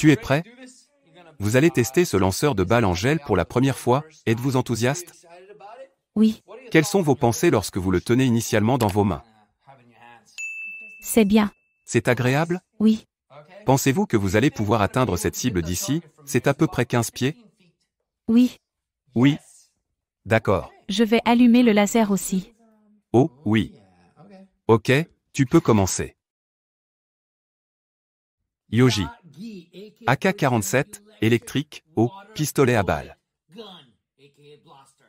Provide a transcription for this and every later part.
Tu es prêt? Vous allez tester ce lanceur de balles en gel pour la première fois, êtes-vous enthousiaste? Oui, Quelles sont vos pensées lorsque vous le tenez initialement dans vos mains? c'est bien. C'est agréable? Oui, Pensez-vous que vous allez pouvoir atteindre cette cible d'ici? C'est à peu près 15 pieds? oui. Oui. D'accord. Je vais allumer le laser aussi. Oh, oui. Ok, tu peux commencer. Yoji. AK-47, électrique, au pistolet à balles.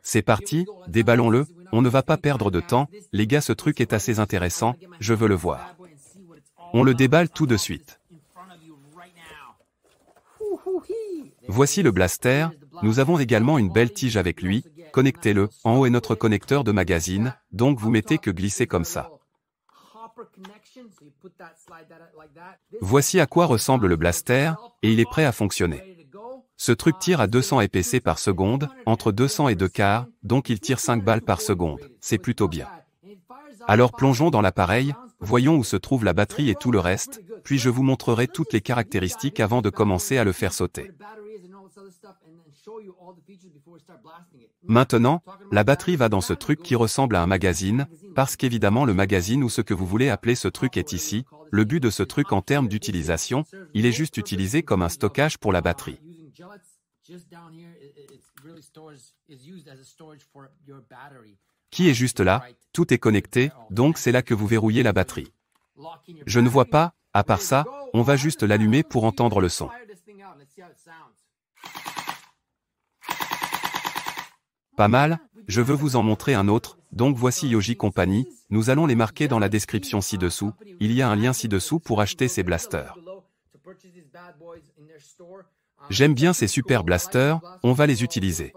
C'est parti, déballons-le, on ne va pas perdre de temps, les gars ce truc est assez intéressant, je veux le voir. On le déballe tout de suite. Voici le blaster, nous avons également une belle tige avec lui, connectez-le, en haut est notre connecteur de magazine, donc vous mettez que glisser comme ça. Voici à quoi ressemble le blaster, et il est prêt à fonctionner. Ce truc tire à 200 épc par seconde, entre 200 et 2 quarts, donc il tire 5 balles par seconde, c'est plutôt bien. Alors plongeons dans l'appareil, voyons où se trouve la batterie et tout le reste, puis je vous montrerai toutes les caractéristiques avant de commencer à le faire sauter. Maintenant, la batterie va dans ce truc qui ressemble à un magazine, parce qu'évidemment le magazine ou ce que vous voulez appeler ce truc est ici. Le but de ce truc en termes d'utilisation, il est juste utilisé comme un stockage pour la batterie. Qui est juste là, tout est connecté, donc c'est là que vous verrouillez la batterie. Je ne vois pas, à part ça, on va juste l'allumer pour entendre le son. Pas mal, je veux vous en montrer un autre, donc voici Yoji Company, nous allons les marquer dans la description ci-dessous, il y a un lien ci-dessous pour acheter ces blasters. J'aime bien ces super blasters, on va les utiliser.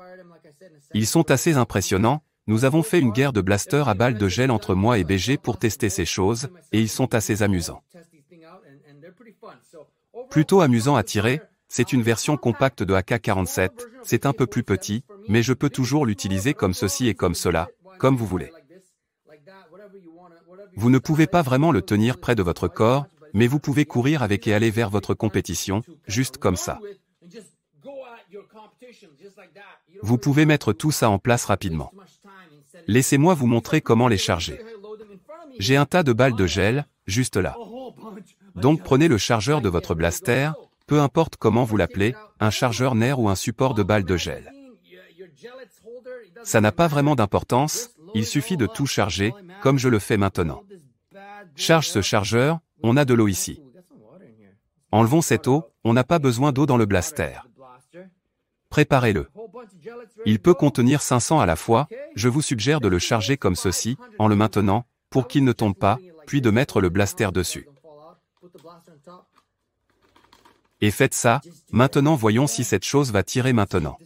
Ils sont assez impressionnants, nous avons fait une guerre de blasters à balles de gel entre moi et BG pour tester ces choses, et ils sont assez amusants. Plutôt amusant à tirer, c'est une version compacte de AK-47, c'est un peu plus petit, mais je peux toujours l'utiliser comme ceci et comme cela, comme vous voulez. Vous ne pouvez pas vraiment le tenir près de votre corps, mais vous pouvez courir avec et aller vers votre compétition, juste comme ça. Vous pouvez mettre tout ça en place rapidement. Laissez-moi vous montrer comment les charger. J'ai un tas de balles de gel, juste là. Donc prenez le chargeur de votre blaster, peu importe comment vous l'appelez, un chargeur NER ou un support de balles de gel. Ça n'a pas vraiment d'importance, il suffit de tout charger, comme je le fais maintenant. Charge ce chargeur, on a de l'eau ici. Enlevons cette eau, on n'a pas besoin d'eau dans le blaster. Préparez-le. Il peut contenir 500 à la fois, je vous suggère de le charger comme ceci, en le maintenant, pour qu'il ne tombe pas, puis de mettre le blaster dessus. Et faites ça, maintenant voyons si cette chose va tirer maintenant.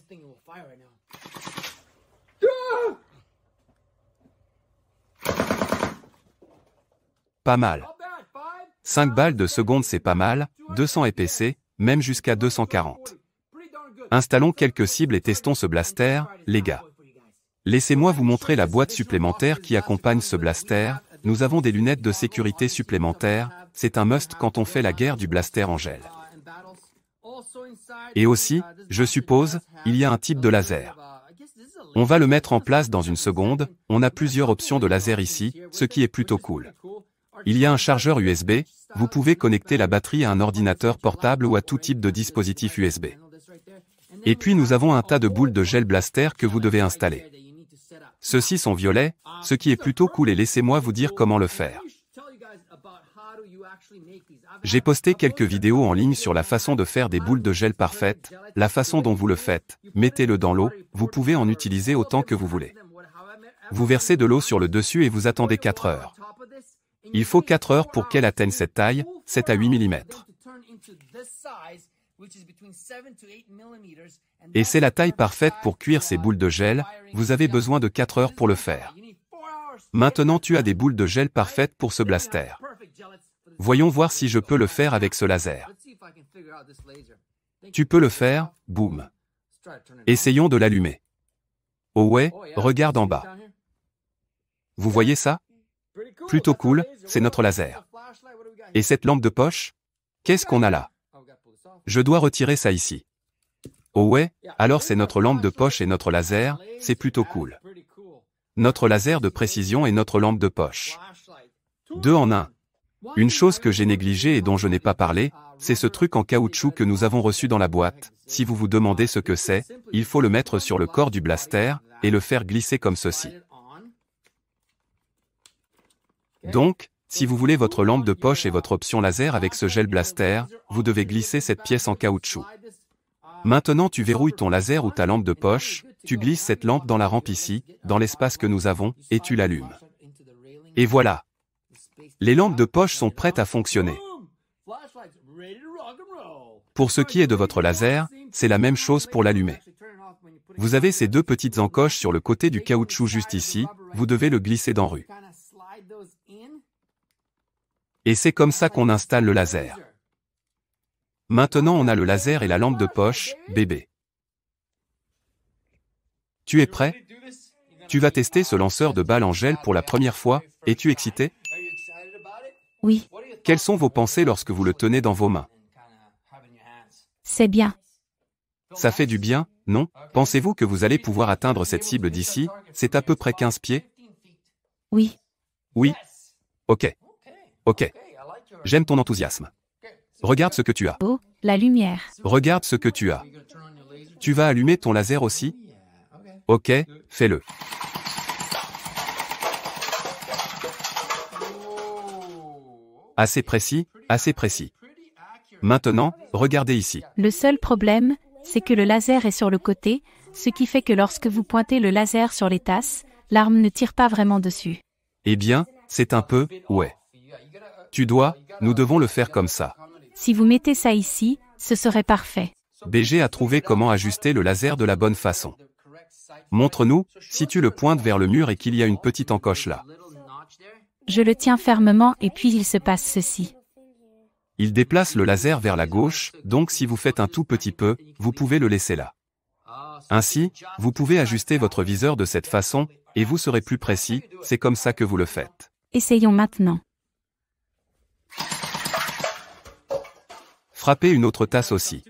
Pas mal. 5 balles de seconde c'est pas mal, 200 épc, même jusqu'à 240. Installons quelques cibles et testons ce blaster, les gars. Laissez-moi vous montrer la boîte supplémentaire qui accompagne ce blaster, nous avons des lunettes de sécurité supplémentaires, c'est un must quand on fait la guerre du blaster en gel. Et aussi, je suppose, il y a un type de laser. On va le mettre en place dans une seconde, on a plusieurs options de laser ici, ce qui est plutôt cool. Il y a un chargeur USB, vous pouvez connecter la batterie à un ordinateur portable ou à tout type de dispositif USB. Et puis nous avons un tas de boules de gel blaster que vous devez installer. Ceux-ci sont violets, ce qui est plutôt cool et laissez-moi vous dire comment le faire. J'ai posté quelques vidéos en ligne sur la façon de faire des boules de gel parfaites, la façon dont vous le faites, mettez-le dans l'eau, vous pouvez en utiliser autant que vous voulez. Vous versez de l'eau sur le dessus et vous attendez 4 heures. Il faut 4 heures pour qu'elle atteigne cette taille, 7 à 8 mm. Et c'est la taille parfaite pour cuire ces boules de gel, vous avez besoin de 4 heures pour le faire. Maintenant tu as des boules de gel parfaites pour ce blaster. Voyons voir si je peux le faire avec ce laser. Tu peux le faire, boum. Essayons de l'allumer. Oh ouais, regarde en bas. Vous voyez ça? Plutôt cool, c'est notre laser. Et cette lampe de poche? Qu'est-ce qu'on a là? Je dois retirer ça ici. Oh ouais, alors c'est notre lampe de poche et notre laser, c'est plutôt cool. Notre laser de précision et notre lampe de poche. 2 en 1. Une chose que j'ai négligée et dont je n'ai pas parlé, c'est ce truc en caoutchouc que nous avons reçu dans la boîte. Si vous vous demandez ce que c'est, il faut le mettre sur le corps du blaster, et le faire glisser comme ceci. Donc, si vous voulez votre lampe de poche et votre option laser avec ce gel blaster, vous devez glisser cette pièce en caoutchouc. Maintenant tu verrouilles ton laser ou ta lampe de poche, tu glisses cette lampe dans la rampe ici, dans l'espace que nous avons, et tu l'allumes. Et voilà. Les lampes de poche sont prêtes à fonctionner. Pour ce qui est de votre laser, c'est la même chose pour l'allumer. Vous avez ces 2 petites encoches sur le côté du caoutchouc juste ici, vous devez le glisser dans rue. Et c'est comme ça qu'on installe le laser. Maintenant on a le laser et la lampe de poche, bébé. Tu es prêt? Tu vas tester ce lanceur de balles en gel pour la première fois, es-tu excité? Oui, Quelles sont vos pensées lorsque vous le tenez dans vos mains? c'est bien. Ça fait du bien, non? Pensez-vous que vous allez pouvoir atteindre cette cible d'ici? C'est à peu près 15 pieds? Oui, Oui? Ok. Ok. J'aime ton enthousiasme. Regarde ce que tu as. oh, la lumière. Regarde ce que tu as. Tu vas allumer ton laser aussi? Ok, fais-le. Assez précis, assez précis. Maintenant, regardez ici. Le seul problème, c'est que le laser est sur le côté, ce qui fait que lorsque vous pointez le laser sur les tasses, l'arme ne tire pas vraiment dessus. Eh bien, c'est un peu, ouais. Nous devons le faire comme ça. Si vous mettez ça ici, ce serait parfait. BG a trouvé comment ajuster le laser de la bonne façon. Montre-nous, si tu le pointes vers le mur et qu'il y a une petite encoche là. Je le tiens fermement et puis il se passe ceci. Il déplace le laser vers la gauche, donc si vous faites un tout petit peu, vous pouvez le laisser là. Ainsi, vous pouvez ajuster votre viseur de cette façon, et vous serez plus précis, c'est comme ça que vous le faites. Essayons maintenant. Frappez une autre tasse aussi.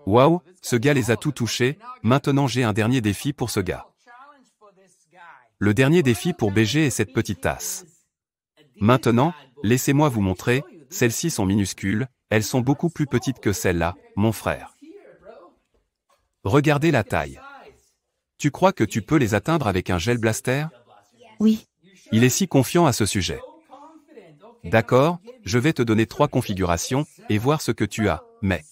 Waouh, ce gars les a tout touchés, maintenant j'ai un dernier défi pour ce gars. Le dernier défi pour BG est cette petite tasse. Maintenant, laissez-moi vous montrer, celles-ci sont minuscules, elles sont beaucoup plus petites que celles-là, mon frère. Regardez la taille. Tu crois que tu peux les atteindre avec un gel blaster? Oui, Il est si confiant à ce sujet. D'accord, je vais te donner 3 configurations, et voir ce que tu as, mec.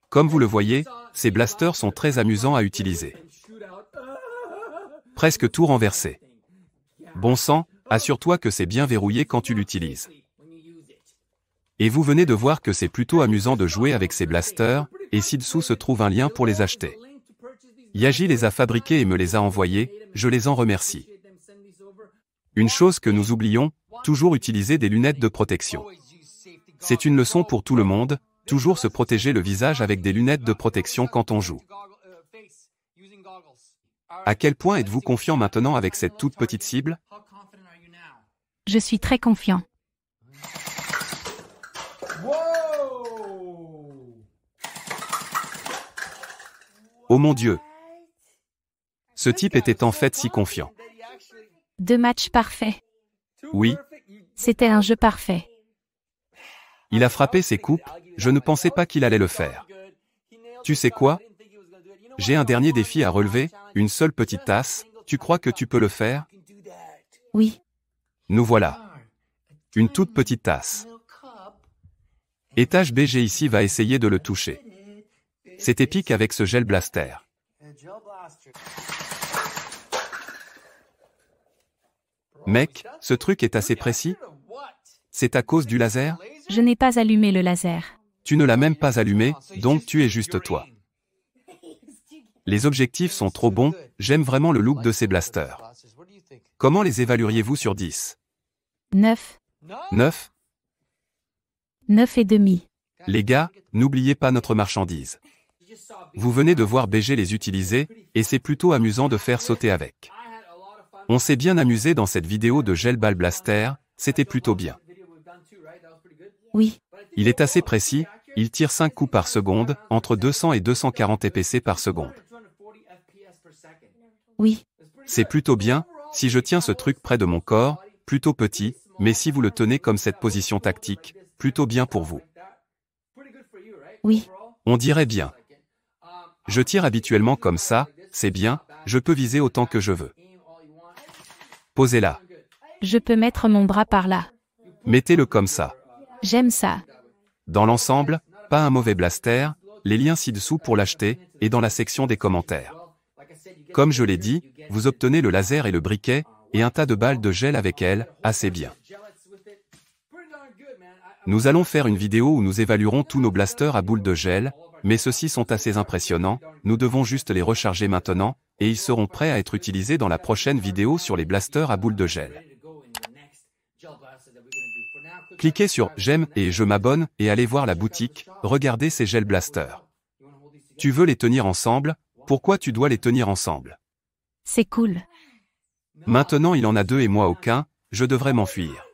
Comme vous le voyez, ces blasters sont très amusants à utiliser. Presque tout renversé. Bon sang, assure-toi que c'est bien verrouillé quand tu l'utilises. Et vous venez de voir que c'est plutôt amusant de jouer avec ces blasters, et ci-dessous se trouve un lien pour les acheter. Yaji les a fabriqués et me les a envoyés, je les en remercie. Une chose que nous oublions, toujours utiliser des lunettes de protection. C'est une leçon pour tout le monde, toujours se protéger le visage avec des lunettes de protection quand on joue. À quel point êtes-vous confiant maintenant avec cette toute petite cible? je suis très confiant. Oh mon Dieu! Ce type était en fait si confiant. 2 matchs parfaits. Oui, C'était un jeu parfait. il a frappé ses coupes, je ne pensais pas qu'il allait le faire. Tu sais quoi? J'ai un dernier défi à relever, une seule petite tasse, tu crois que tu peux le faire? Oui, Nous voilà. Une toute petite tasse. Étage BG ici va essayer de le toucher. C'est épique avec ce gel blaster. Mec, ce truc est assez précis? C'est à cause du laser? je n'ai pas allumé le laser. Tu ne l'as même pas allumé, donc tu es juste toi. Les objectifs sont trop bons, j'aime vraiment le look de ces blasters. Comment les évalueriez-vous sur 10? 9, 9? 9 et demi. Les gars, n'oubliez pas notre marchandise. Vous venez de voir BG les utiliser, et c'est plutôt amusant de faire sauter avec. On s'est bien amusé dans cette vidéo de Gel Ball Blaster, c'était plutôt bien. Oui, Il est assez précis, il tire 5 coups par seconde, entre 200 et 240 EPC par seconde. oui, C'est plutôt bien, si je tiens ce truc près de mon corps, plutôt petit, mais si vous le tenez comme cette position tactique, plutôt bien pour vous. oui, On dirait bien. Je tire habituellement comme ça, c'est bien, je peux viser autant que je veux. Posez-la. je peux mettre mon bras par là. Mettez-le comme ça. J'aime ça. Dans l'ensemble, pas un mauvais blaster, les liens ci-dessous pour l'acheter, et dans la section des commentaires. Comme je l'ai dit, vous obtenez le laser et le briquet, et un tas de balles de gel avec elle, assez bien. Nous allons faire une vidéo où nous évaluerons tous nos blasters à boules de gel, mais ceux-ci sont assez impressionnants, nous devons juste les recharger maintenant, et ils seront prêts à être utilisés dans la prochaine vidéo sur les blasters à boules de gel. Cliquez sur « J'aime » et « Je m'abonne » et allez voir la boutique, regardez ces gel blasters. Tu veux les tenir ensemble? Pourquoi tu dois les tenir ensemble? C'est cool. Maintenant il en a deux et moi aucun, je devrais m'enfuir.